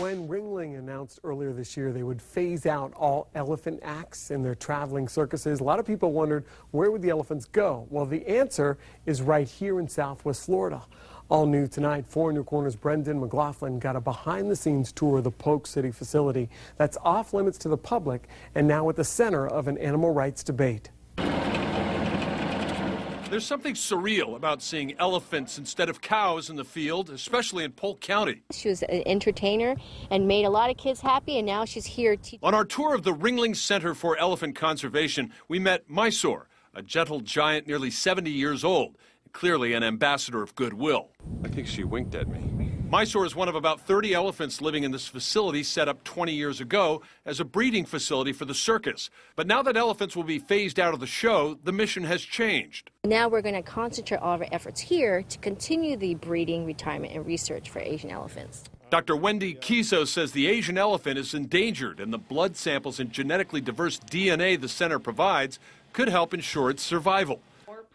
When Ringling announced earlier this year they would phase out all elephant acts in their traveling circuses, a lot of people wondered, where would the elephants go? Well, the answer is right here in Southwest Florida. All new tonight, 4 in Your Corner's Brendan McLaughlin got a behind-the-scenes tour of the Polk City facility that's off limits to the public and now at the center of an animal rights debate. There's something surreal about seeing elephants instead of cows in the field, especially in Polk County. She was an entertainer and made a lot of kids happy, and now she's here. On our tour of the Ringling Center for Elephant Conservation, we met Mysore, a gentle giant nearly 70 years old, clearly an ambassador of goodwill. I think she winked at me. Mysore is one of about 30 elephants living in this facility set up 20 years ago as a breeding facility for the circus. But now that elephants will be phased out of the show, the mission has changed. Now we're going to concentrate all of our efforts here to continue the breeding, retirement, and research for Asian elephants. Dr. Wendy Kiso says the Asian elephant is endangered, and the blood samples and genetically diverse DNA the center provides could help ensure its survival.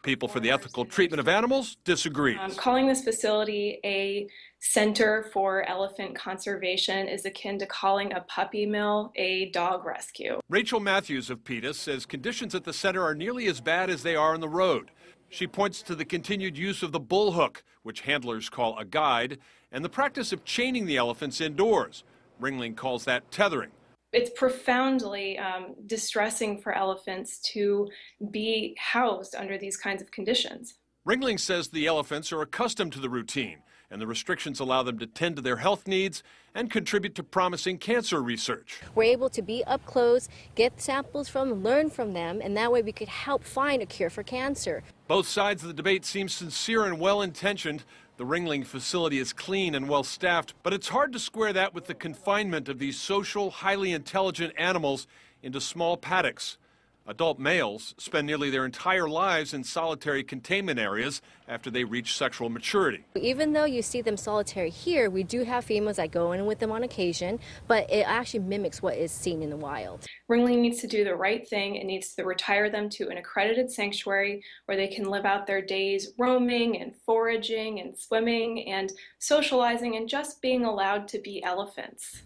People for the Ethical Treatment of Animals disagree. Calling this facility a center for elephant conservation is akin to calling a puppy mill a dog rescue. Rachel Matthews of PETA says conditions at the center are nearly as bad as they are on the road. She points to the continued use of the bull hook, which handlers call a guide, and the practice of chaining the elephants indoors. Ringling calls that tethering. It's profoundly distressing for elephants to be housed under these kinds of conditions. Ringling says the elephants are accustomed to the routine, and the restrictions allow them to tend to their health needs and contribute to promising cancer research. We're able to be up close, get samples from them, learn from them, and that way we could help find a cure for cancer. Both sides of the debate seem sincere and well-intentioned. The Ringling facility is clean and well-staffed, but it's hard to square that with the confinement of these social, highly intelligent animals into small paddocks. Adult males spend nearly their entire lives in solitary containment areas after they reach sexual maturity. Even though you see them solitary here, we do have females that go in with them on occasion, but it actually mimics what is seen in the wild. Ringling needs to do the right thing. It needs to retire them to an accredited sanctuary where they can live out their days roaming and foraging and swimming and socializing and just being allowed to be elephants.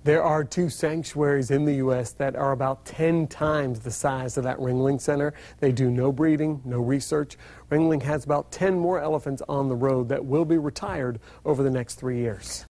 There are 2 sanctuaries in the U.S. that are about 10 times the size of that Ringling Center. They do no breeding, no research. Ringling has about 10 more elephants on the road that will be retired over the next 3 years.